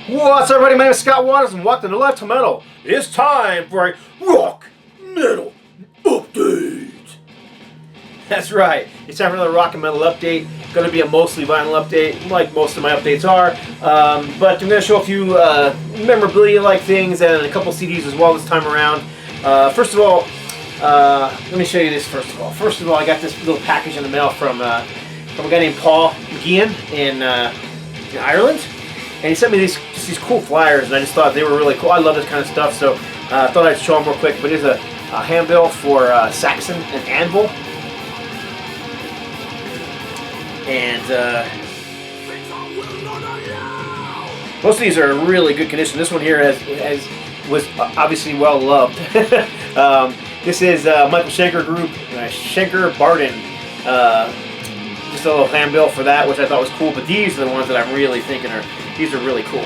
What's up, everybody? My name is Scott Waters, and welcome to Live to Metal. It's time for a rock metal update. That's right. It's time for another rock and metal update. Going to be a mostly vinyl update, like most of my updates are. But I'm going to show a few memorabilia-like things and a couple CDs as well this time around. First of all, let me show you this. First of all, I got this little package in the mail from a guy named Paul McGeehan in Ireland. And he sent me these cool flyers, and I just thought they were really cool. I love this kind of stuff, so I thought I'd show them real quick. But here's a handbill for Saxon and Anvil. And most of these are in really good condition. This one here was obviously well loved. This is Michael Schenker Group, Schenker Barden. Just a little handbill for that, which I thought was cool. But these are the ones that I'm really thinking these are really cool.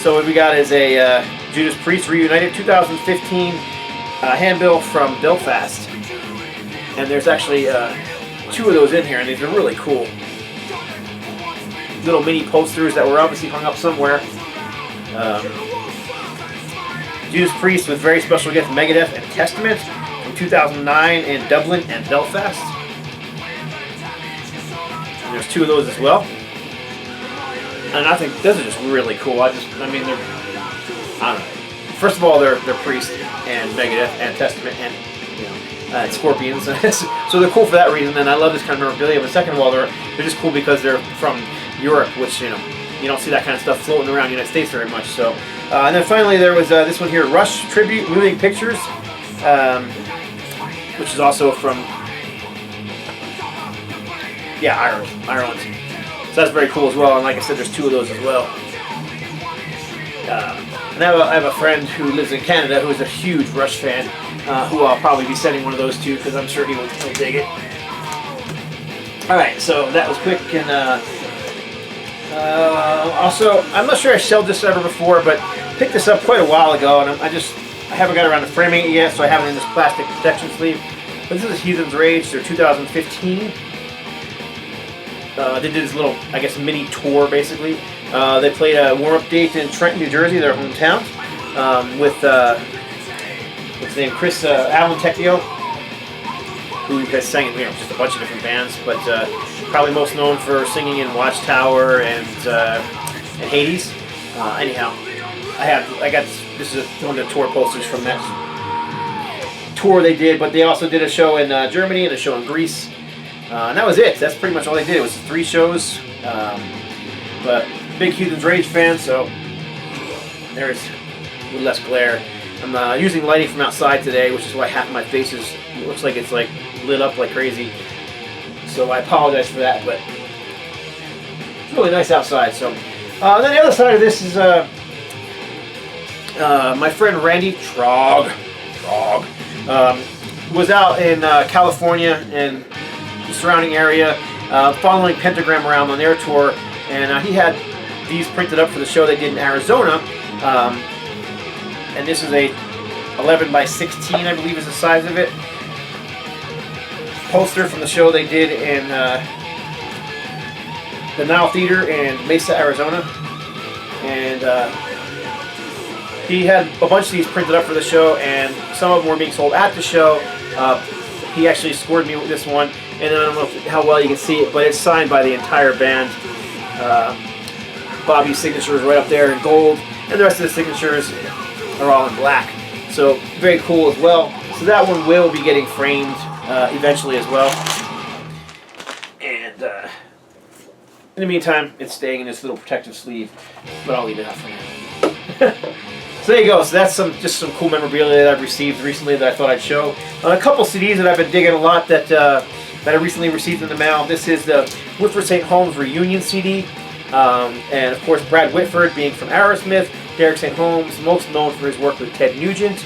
So what we got is a Judas Priest Reunited 2015 handbill from Belfast, and there's actually two of those in here, and these are really cool. Little mini posters that were obviously hung up somewhere. Judas Priest with very special gift Megadeth and Testament from 2009 in Dublin and Belfast. And there's two of those as well. And I think those are just really cool. I mean, they're, I don't know. First of all, they're Priest and Megadeth and Testament and Scorpions. So they're cool for that reason, and I love this kind of memorabilia. But second of all, they're just cool because they're from Europe, which, you don't see that kind of stuff floating around the United States very much. So, and then finally there was this one here, Rush Tribute Moving Pictures, which is also from Ireland. So that's very cool as well. And like I said, there's two of those as well. And I have a friend who lives in Canada who is a huge Rush fan, who I'll probably be sending one of those to because I'm sure he'll dig it. All right, so that was quick. And also, I'm not sure I shelled this ever before, but picked this up quite a while ago, and I haven't got around to framing it yet, so I have it in this plastic protection sleeve. But this is Heathen's Rage, their 2015. They did this little, I guess, mini tour, basically. They played a warm-up date in Trenton, New Jersey, their hometown, with what's his name, Chris Avantecchio, who has sang in just a bunch of different bands, but probably most known for singing in Watchtower and Hades. Anyhow, this is one of the tour posters from that tour they did, but they also did a show in Germany and a show in Greece. And that was it. That's pretty much all they did. It was 3 shows. But big Heathen's Rage fan, so there's a little less glare. I'm using lighting from outside today, which is why half of my face looks like it's like lit up like crazy. So I apologize for that, but it's really nice outside. So then the other side of this is my friend Randy Trog was out in California and the surrounding area, following Pentagram around on their tour, and he had these printed up for the show they did in Arizona, and this is a 11 by 16, I believe is the size of it, poster from the show they did in the Nile Theater in Mesa, Arizona, and he had a bunch of these printed up for the show, and some of them were being sold at the show. He actually scored me with this one, and I don't know how well you can see it, but it's signed by the entire band. Bobby's signature is right up there in gold, and the rest of the signatures are all in black. So very cool as well. So that one will be getting framed eventually as well. And in the meantime, it's staying in this little protective sleeve, but I'll leave it out for now. So there you go. So that's just some cool memorabilia that I've received recently that I thought I'd show. A couple CDs that I've been digging a lot that I recently received in the mail. This is the Whitford St. Holmes Reunion CD. And of course Brad Whitford, being from Aerosmith, Derek St. Holmes, most known for his work with Ted Nugent,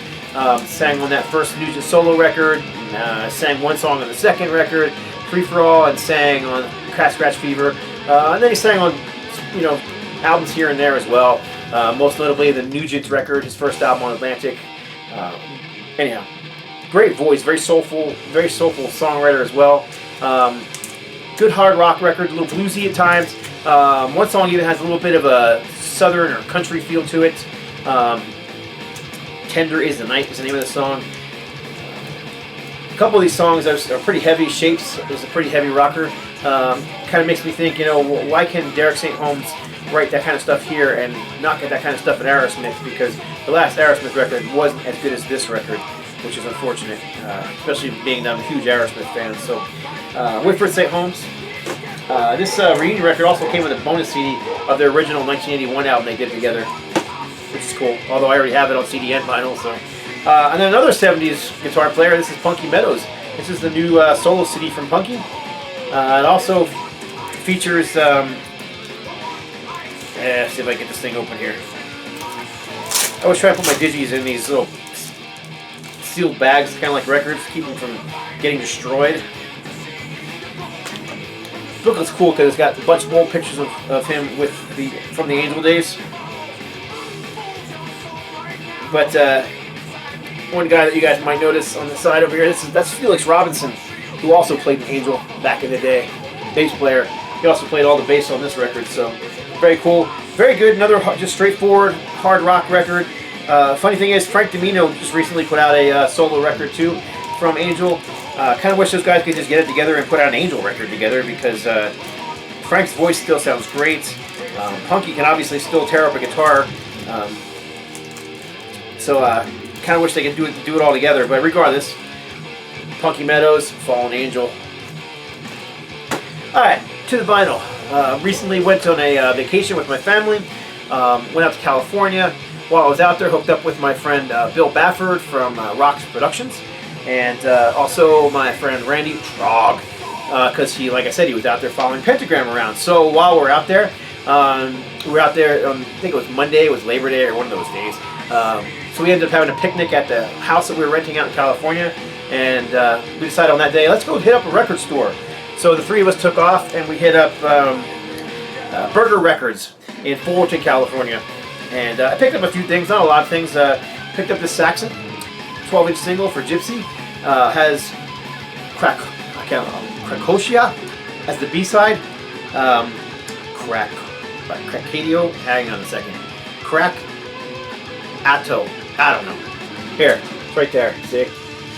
sang on that first Nugent solo record, sang one song on the second record, Free For All, and sang on Cat Scratch Fever, and then he sang on albums here and there as well, most notably the Nugent record, his first album on Atlantic. Anyhow, great voice, very soulful songwriter as well. Good hard rock record, a little bluesy at times, One song even has a little bit of a southern or country feel to it. Tender is the Night is the name of the song. A couple of these songs are pretty heavy. Shapes is a pretty heavy rocker. Kind of makes me think, why can Derek St. Holmes write that kind of stuff here and not get that kind of stuff in Aerosmith? Because the last Aerosmith record wasn't as good as this record, which is unfortunate, especially being I'm a huge Aerosmith fan. So, Whitford St. Holmes. This reunion record also came with a bonus CD of their original 1981 album they did together, which is cool. Although I already have it on CD and vinyl. So, and then another '70s guitar player. This is Punky Meadows. This is the new solo CD from Punky. It also features. See if I can get this thing open here. I always try to put my digis in these little sealed bags, kind of like records, keep them from getting destroyed. This book looks cool because it's got a bunch of old pictures of him from the Angel days. But one guy that you guys might notice on the side over here, that's Felix Robinson, who also played in Angel back in the day, bass player. He also played all the bass on this record, so very cool, very good. Another just straightforward hard rock record. Funny thing is, Frank Domino just recently put out a solo record too from Angel. Kind of wish those guys could just get it together and put out an Angel record together because Frank's voice still sounds great. Punky can obviously still tear up a guitar. So kind of wish they could do it all together. But regardless, Punky Meadows, Fallen Angel. All right, to the vinyl. Recently went on a vacation with my family. Went out to California. While I was out there, hooked up with my friend Bill Bafford from Rocks Productions, and also my friend Randy Trog, because he, like I said, he was out there following Pentagram around. So while we're out there, we were out there. I think it was Monday. It was Labor Day or one of those days. So we ended up having a picnic at the house that we were renting out in California, and we decided on that day, let's go hit up a record store. So the three of us took off, and we hit up Burger Records in Fullerton, California. And I picked up a few things, not a lot of things. Picked up this Saxon, 12-inch single for Gypsy. Has Krakosia as the B-side. Crackadio, hang on a second. Crack Atto, I don't know. Here, it's right there, see?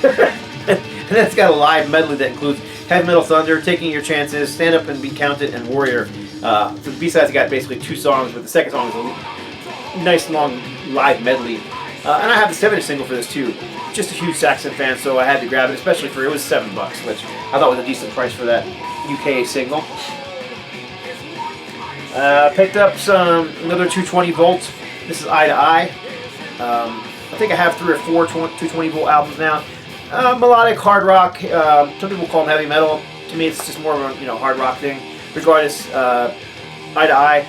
And then it's got a live medley that includes Heavy Metal Thunder, Taking Your Chances, Stand Up and Be Counted, and Warrior. So the B-side's got basically 2 songs, but the second song is a nice long live medley. And I have the 7-inch single for this too. Just a huge Saxon fan, so I had to grab it, especially for it was $7, which I thought was a decent price for that UK single. Picked up another 220 volt. This is Eye to Eye. I think I have 3 or 4 220 volt albums now. Melodic hard rock. Some people call them heavy metal. To me, it's just more of a hard rock thing. Regardless, Eye to Eye.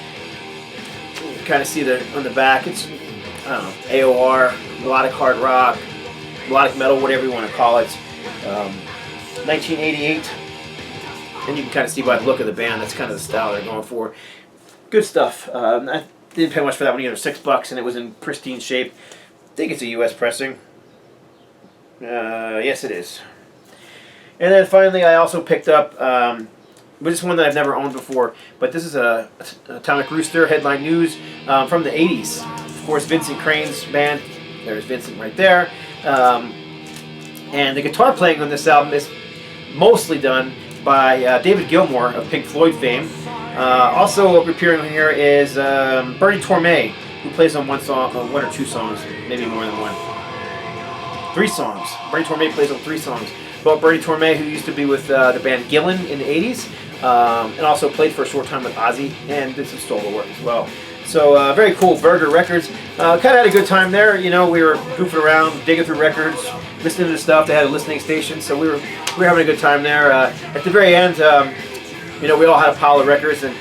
You kind of see on the back. It's I don't know, AOR, melodic hard rock, melodic metal, whatever you want to call it. 1988, and you can kind of see by the look of the band, that's kind of the style they're going for. Good stuff. I didn't pay much for that one either, $6, and it was in pristine shape. I think it's a US pressing. Yes, it is. And then finally, I also picked up this is one that I've never owned before, but this is a Atomic Rooster Headline News from the 80s. Of course, Vincent Crane's band. There's Vincent right there. And the guitar playing on this album is mostly done by David Gilmour of Pink Floyd fame. Also appearing on here is Bernie Torme, who plays on one or 2 songs, maybe more than one. 3 songs. Bernie Torme plays on 3 songs. But Bernie Torme, who used to be with the band Gillan in the 80s, and also played for a short time with Ozzy, and did some solo work as well. So very cool. Burger Records. Kind of had a good time there. We were goofing around, digging through records, listening to stuff. They had a listening station, so we were having a good time there. At the very end, we all had a pile of records, and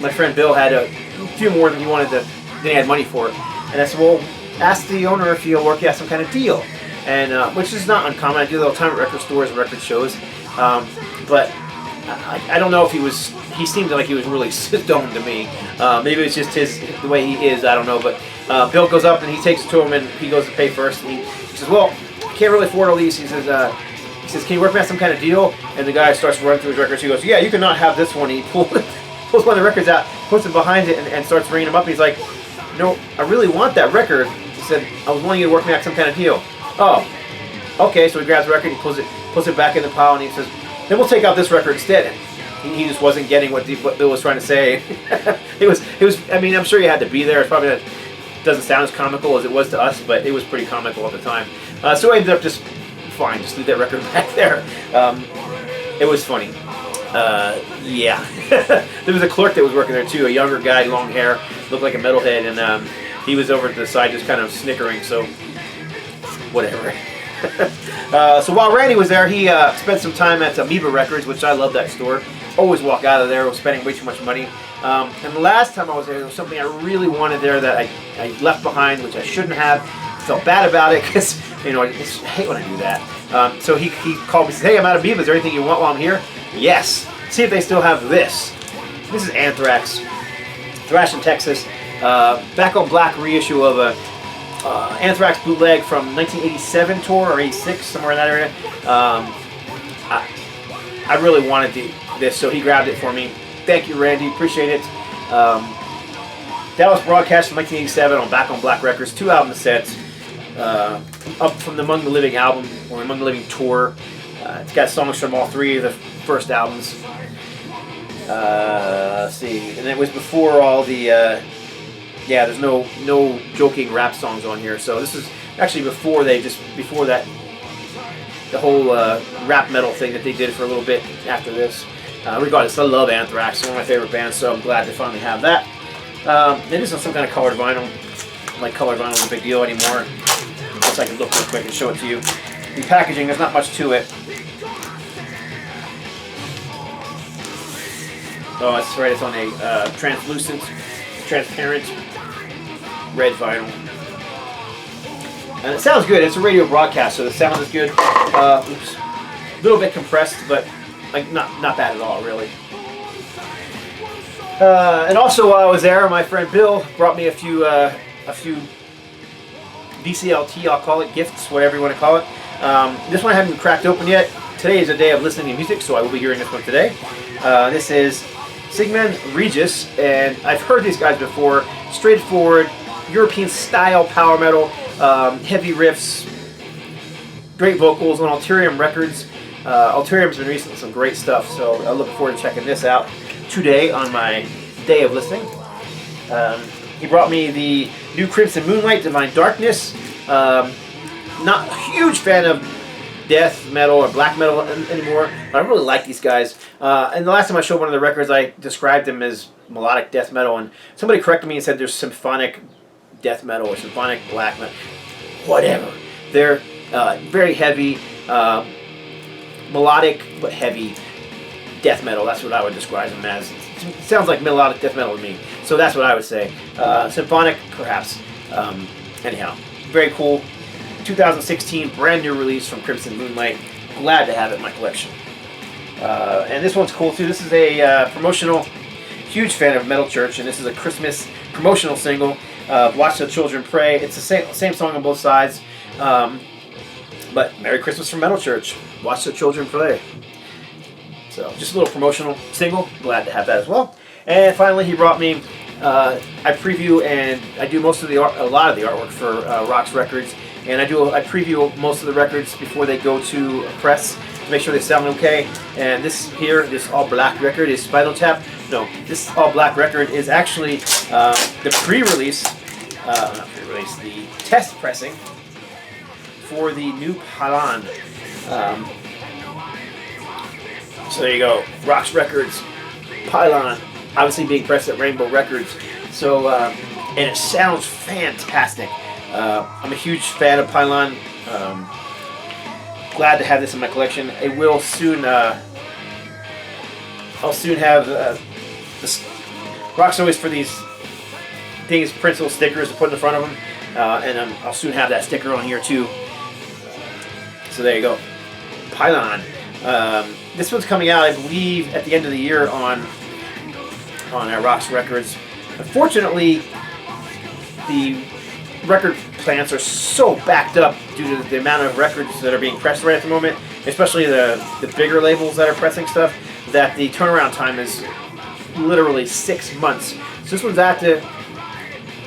my friend Bill had a few more than than he had money for. And I said, well, ask the owner if he'll work out some kind of deal. And which is not uncommon. I do that all the time at record stores and record shows. But I don't know if he seemed like he was really stoned to me. Maybe it's just the way he is, I don't know. But Bill goes up and he takes it to him and he goes to pay first. And he says, well, I can't really afford all these. He says, can you work me out some kind of deal? And the guy starts running through his records. He goes, yeah, you cannot have this one. He pulled pulls one of the records out, puts it behind it, and starts ringing them up. And he's like, "No, I really want that record." He said, "I was wanting you to work me out some kind of deal." Oh, okay. So he grabs the record, he puts it back in the pile, and he says, "Then we'll take out this record instead." He just wasn't getting what Bill was trying to say. it was. I mean, I'm sure you had to be there. It's probably doesn't sound as comical as it was to us, but it was pretty comical at the time. So I ended up just fine, just leave that record back there. It was funny. Yeah. There was a clerk that was working there too, a younger guy, long hair, looked like a metalhead, and he was over to the side just kind of snickering. So whatever. So while Randy was there, he spent some time at Amoeba Records, which I love that store. Always walk out of there. I was spending way too much money. And the last time I was there, there was something I really wanted there that I left behind, which I shouldn't have. Felt bad about it because, you know, I just hate when I do that. So he called me and said, "Hey, I'm out of Amoeba. Is there anything you want while I'm here?" Yes. See if they still have this. This is Anthrax. Thrash in Texas. Back on Black reissue of a Anthrax bootleg from 1987 tour or 86, somewhere in that area. I really wanted this, so he grabbed it for me. Thank you, Randy. Appreciate it. That was broadcast from 1987 on Back on Black Records. 2 album sets. Up from the Among the Living album, or Among the Living tour. It's got songs from all 3 of the first albums. Let's see. And it was before all the... yeah, there's no joking rap songs on here. So this is actually before that, the whole rap metal thing that they did for a little bit after this. Regardless, I love Anthrax. It's one of my favorite bands, so I'm glad to finally have that. It is on some kind of colored vinyl. Like colored vinyl is a big deal anymore. Just I can look real quick and show it to you. The packaging, there's not much to it. Oh, that's right. It's on a transparent red vinyl. And it sounds good. It's a radio broadcast, so the sound is good. Oops. A little bit compressed, but like not bad at all, really. And also while I was there, my friend Bill brought me a few VCLT, I'll call it, gifts, whatever you want to call it. This one I haven't cracked open yet. Today is a day of listening to music, so I will be hearing this one today. This is Sigmund Regis, and I've heard these guys before. Straightforward, European style power metal, heavy riffs, great vocals on Alterium Records. Alterium's been releasing some great stuff, so I look forward to checking this out today on my day of listening. He brought me the new Crimson Moonlight, Divine Darkness. Not a huge fan of death metal or black metal anymore, but I really like these guys. And the last time I showed one of the records, I described them as melodic death metal, and somebody corrected me and said there's symphonic death metal or symphonic black metal. Whatever. They're very heavy, melodic but heavy death metal. That's what I would describe them as. It sounds like melodic death metal to me, so that's what I would say. Symphonic, perhaps. Anyhow, very cool. 2016 brand new release from Crimson Moonlight. Glad to have it in my collection. And this one's cool too. This is a promotional, huge fan of Metal Church, and this is a Christmas promotional single. Watch the Children Pray. It's the same song on both sides. But Merry Christmas from Metal Church. Watch the Children Pray. So just a little promotional single. Glad to have that as well. And finally, he brought me. I preview and I do most of a lot of the artwork for Rox Records, and I preview most of the records before they go to press to make sure they sound okay. And this all black record is Spinal Tap. No, this all black record is actually the pre-release, not pre-release, the test pressing for the new Palan. So there you go, Rox Records, Pylon, obviously being pressed at Rainbow Records. So, and it sounds fantastic. I'm a huge fan of Pylon. Glad to have this in my collection. It will soon. I'll soon have this. Rox always for these things, print little stickers to put in the front of them, and I'll soon have that sticker on here too. So there you go, Pylon. This one's coming out, I believe, at the end of the year on Rox Records. Unfortunately, the record plants are so backed up due to the amount of records that are being pressed right at the moment, especially the bigger labels that are pressing stuff, that the turnaround time is literally 6 months. So this one's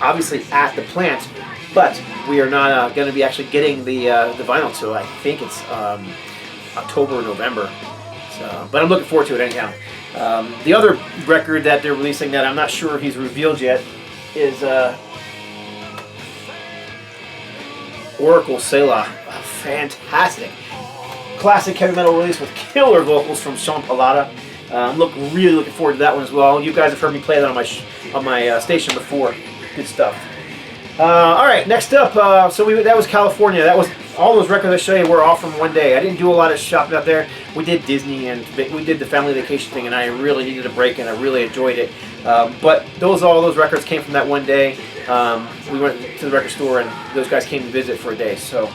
obviously at the plant, but we are not going to be actually getting the vinyl till I think it's October or November. So, but I'm looking forward to it anyhow. The other record that they're releasing that I'm not sure he's revealed yet is Oracle Selah. Fantastic. Classic heavy metal release with killer vocals from Sean Pallotta. I'm really looking forward to that one as well. You guys have heard me play that on my station before. Good stuff. All right, next up, that was California. That was all those records I show you were all from one day. I didn't do a lot of shopping out there. We did Disney and we did the family vacation thing, and I really needed a break, and I really enjoyed it. But all those records came from that one day. We went to the record store, and those guys came to visit for a day. So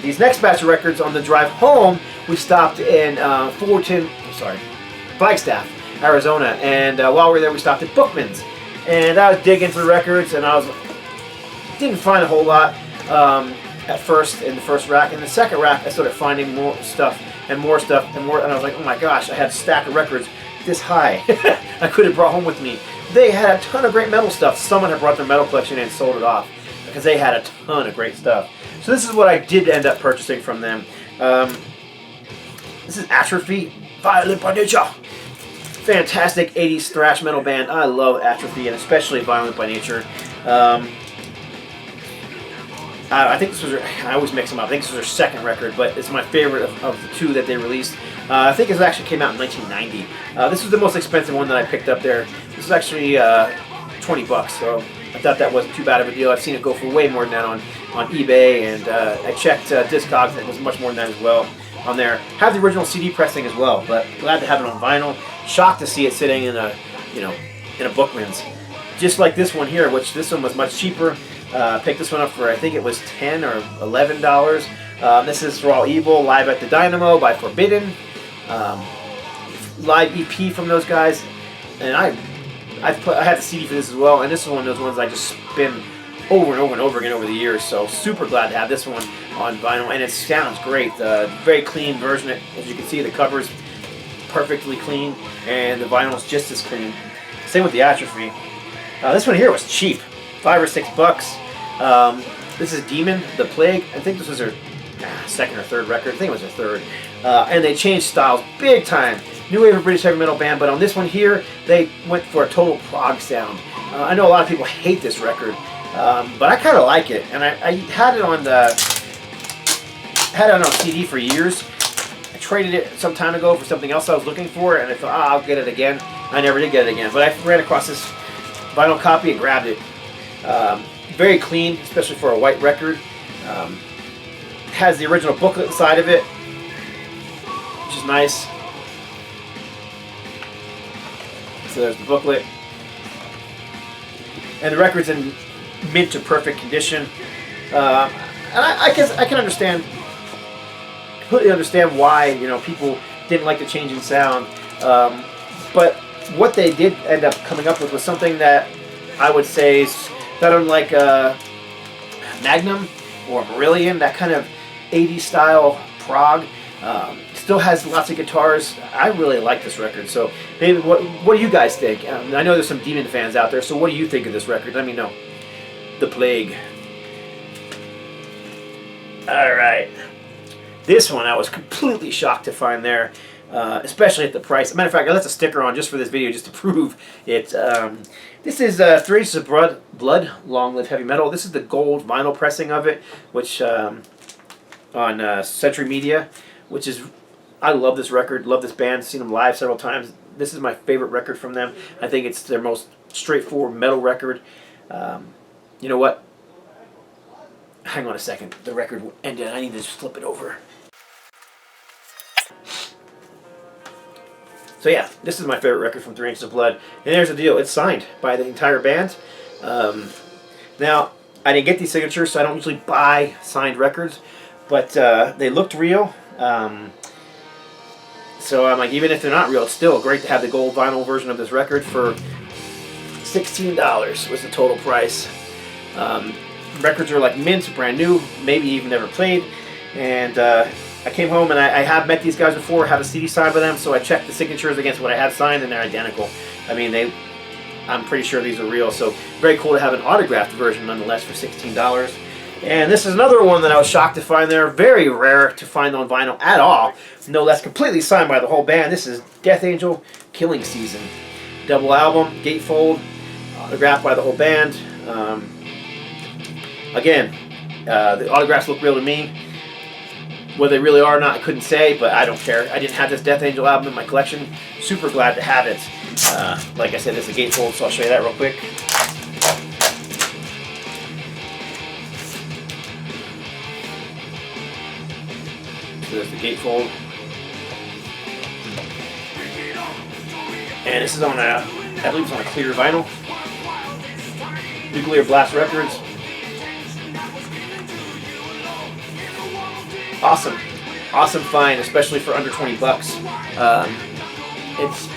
these next batch of records on the drive home, we stopped in Flagstaff, Arizona, and while we were there, we stopped at Bookman's. And I was digging through records, and didn't find a whole lot at first in the first rack. In the second rack, I started finding more stuff, and I was like, oh my gosh, I had a stack of records this high. I could have brought home with me. They had a ton of great metal stuff. Someone had brought their metal collection in and sold it off because they had a ton of great stuff. So this is what I did end up purchasing from them. This is Atrophy, Violent by Nature. Fantastic 80s thrash metal band. I love Atrophy, and especially Violent by Nature. I think this was, I always mix them up. I think this was their second record, but it's my favorite of the two that they released. I think it actually came out in 1990. This was the most expensive one that I picked up there. This is actually 20 bucks, so I thought that wasn't too bad of a deal. I've seen it go for way more than that on eBay, and I checked Discogs, and it was much more than that as well on there. Have the original CD pressing as well, but glad to have it on vinyl. Shocked to see it sitting in a Bookman's. Just like this one here, which this one was much cheaper. Picked this one up for, I think it was $10 or $11. This is For All Evil, Live at the Dynamo by Forbidden. Live EP from those guys. And I had the CD for this as well, and this is one of those ones I just spin over and over and over again over the years. So super glad to have this one on vinyl, and it sounds great. Very clean version. As you can see, the cover's perfectly clean, and the vinyl is just as clean. Same with the Atrophy. This one here was cheap, $5 or $6. This is Demon, The Plague. I think this was their second or third record. I think it was their third. And they changed styles big time. New wave of British heavy metal band, but on this one here, they went for a total prog sound. I know a lot of people hate this record, but I kind of like it. And I had it on CD for years. I traded it some time ago for something else I was looking for, and I thought, I'll get it again. I never did get it again, but I ran across this vinyl copy and grabbed it. Very clean, especially for a white record. Has the original booklet inside of it, which is nice. So there's the booklet. And the record's in mint to perfect condition. And I guess I can completely understand why people didn't like the change in sound. But what they did end up coming up with was something that I would say is not unlike Magnum or Marillion, that kind of 80s style prog. Still has lots of guitars. I really like this record. So maybe what do you guys think? I know there's some Demon fans out there, so what do you think of this record? Let me know. The Plague. Alright. This one I was completely shocked to find there, especially at the price. As a matter of fact, I left a sticker on just for this video just to prove it. This is 3 Inches of Blood, Long Live Heavy Metal. This is the gold vinyl pressing of it, which on Century Media, which is, I love this record, love this band, seen them live several times. This is my favorite record from them. I think it's their most straightforward metal record. You know what? Hang on a second. The record ended. I need to just flip it over. So yeah, this is my favorite record from 3 Inches of Blood. And there's the deal. It's signed by the entire band. Now, I didn't get these signatures, so I don't usually buy signed records. But they looked real. So I'm like, even if they're not real, it's still great to have the gold vinyl version of this record for $16 was the total price. Records are like mint, brand new, maybe even never played. And I came home and I have met these guys before, have a CD signed by them, so I checked the signatures against what I had signed, and they're identical. I mean, I'm pretty sure these are real. So very cool to have an autographed version nonetheless for $16. And this is another one that I was shocked to find there. Very rare to find on vinyl at all. No less, completely signed by the whole band. This is Death Angel, Killing Season. Double album, gatefold, autographed by the whole band. Again, the autographs look real to me. Whether they really are or not, I couldn't say, but I don't care. I didn't have this Death Angel album in my collection. Super glad to have it. Like I said, this is a gatefold, so I'll show you that real quick. So there's the gatefold. And this is on I believe it's on a clear vinyl. Nuclear Blast Records. Awesome find, especially for under 20 bucks. It's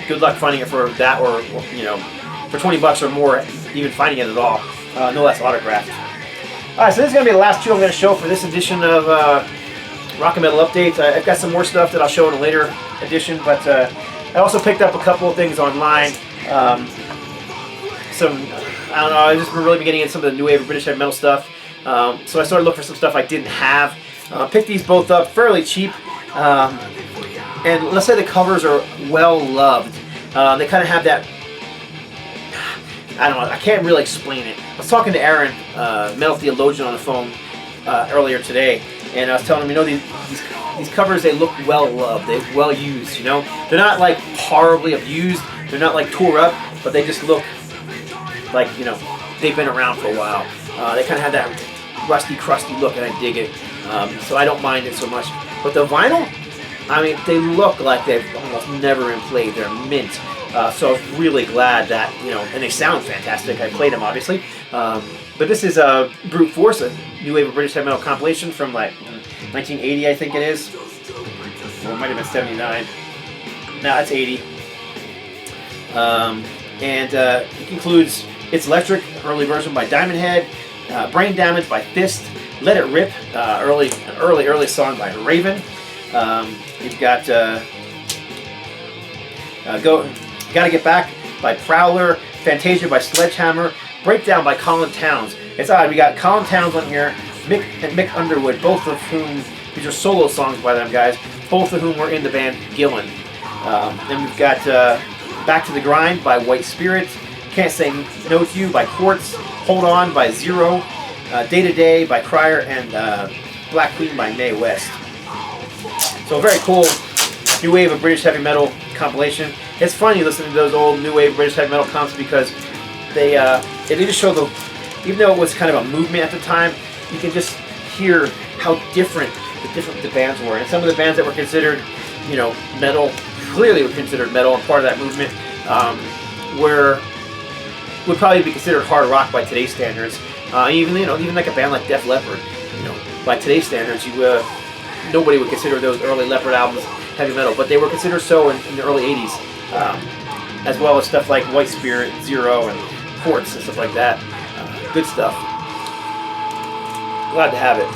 good luck finding it for that, or you know, for 20 bucks or more, even finding it at all. No less autographed. All right, so this is gonna be the last two I'm gonna show for this edition of Rock and Metal Updates. I've got some more stuff that I'll show in a later edition, but I also picked up a couple of things online. I don't know, I've just really been getting into some of the new wave of British heavy metal stuff. So I started looking for some stuff I didn't have. Picked these both up fairly cheap. And let's say the covers are well loved. They kind of have that, I don't know, I can't really explain it. I was talking to Aaron, Metal Theologian, on the phone earlier today, and I was telling him, you know, these covers, they look well loved, they're well used, you know. They're not like horribly abused, they're not like tore up, but they just look like, you know, they've been around for a while. They kind of have that rusty, crusty look, and I dig it. So I don't mind it so much. But the vinyl, I mean, they look like they've almost never been played. They're mint. So I'm really glad that, you know, and they sound fantastic. I played them, obviously. But this is a Brute Force, a new wave of British heavy metal compilation from like 1980, I think it is. Or it might have been 79. No, it's 80. And it includes It's Electric, early version by Diamond Head, Brain Damage by Fist, Let It Rip, early song by Raven. You've got Gotta Get Back by Prowler, Fantasia by Sledgehammer, Breakdown by Colin Towns. It's odd, we got Colin Towns on here, Mick and Mick Underwood, both of whom, these are solo songs by them guys, both of whom were in the band Gillen. Then we've got Back to the Grind by White Spirit, Can't Say No to You by Quartz, Hold On by Zero, Day to Day by Crier, and Black Queen by Mae West. So very cool new wave of British heavy metal compilation. It's funny listening to those old new wave British heavy metal comps because they just show even though it was kind of a movement at the time, you can just hear how different the bands were. And some of the bands that were considered, you know, metal, clearly were considered metal and part of that movement, would probably be considered hard rock by today's standards. Even like a band like Def Leppard, you know, by today's standards, nobody would consider those early Leppard albums heavy metal, but they were considered so in the early 80s, as well as stuff like White Spirit, Zero, and Quartz and stuff like that. Good stuff. Glad to have it.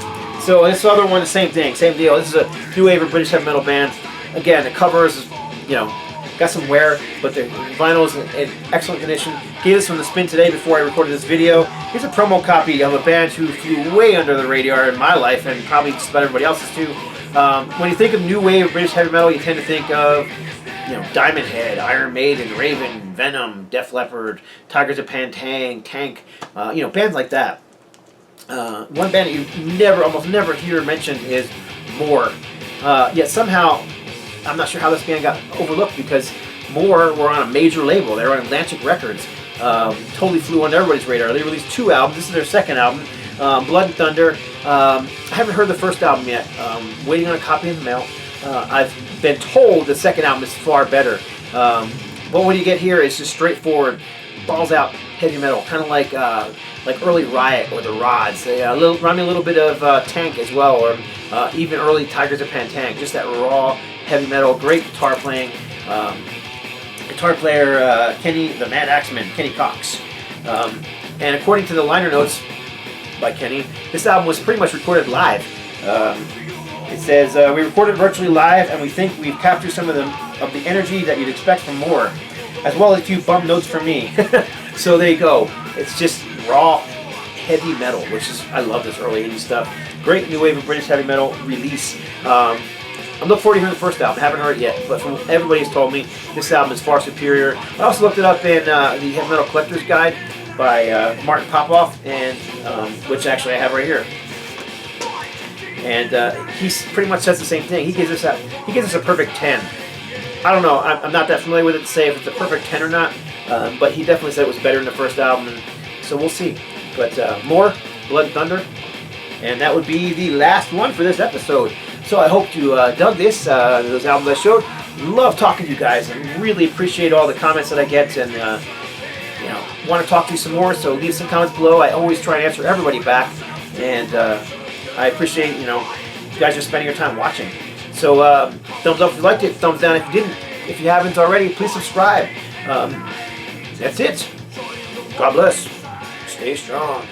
So this other one, the same thing, same deal. This is a new wave of British heavy metal band. Again, the cover is, you know, got some wear, but the vinyl is in excellent condition. Gave this from the spin today before I recorded this video. Here's a promo copy of a band who flew way under the radar in my life, and probably just about everybody else's too. When you think of new wave of British heavy metal, you tend to think of, you know, Diamond Head, Iron Maiden, Raven, Venom, Def Leppard, Tigers of Pantang, Tank, you know, bands like that. One band that you almost never hear mentioned is More. Yet somehow, I'm not sure how this band got overlooked because More were on a major label. They were on Atlantic Records. Totally flew under everybody's radar. They released 2 albums. This is their second album, Blood and Thunder. I haven't heard the first album yet. Waiting on a copy in the mail. I've been told the second album is far better. But what you get here is just straightforward, balls out heavy metal, kind of like early Riot or the Rods. They remind me a little bit of Tank as well, or even early Tigers of Pantang. Just that raw heavy metal, great guitar playing. Guitar player Kenny, the Mad Axeman, Kenny Cox. And according to the liner notes by Kenny, this album was pretty much recorded live. It says, we recorded virtually live, and we think we've captured some of the energy that you'd expect from More. as well as a few bum notes from me. So there you go. It's just raw heavy metal, which is, I love this early 80s stuff. Great new wave of British heavy metal release. I'm looking forward to hearing the first album. I haven't heard it yet, but from what everybody's told me, this album is far superior. I also looked it up in the Heavy Metal Collector's Guide by Martin Popoff, and which actually I have right here. And he pretty much says the same thing. He gives us a perfect 10. I don't know. I'm not that familiar with it to say if it's a perfect 10 or not, but he definitely said it was better than the first album, and so we'll see. But more Blood and Thunder, and that would be the last one for this episode. So I hope you dug those albums I showed. Love talking to you guys, and really appreciate all the comments that I get, and want to talk to you some more. So leave some comments below. I always try and answer everybody back, and I appreciate you guys just spending your time watching. So thumbs up if you liked it, thumbs down if you didn't. If you haven't already, please subscribe. That's it. God bless. Stay strong.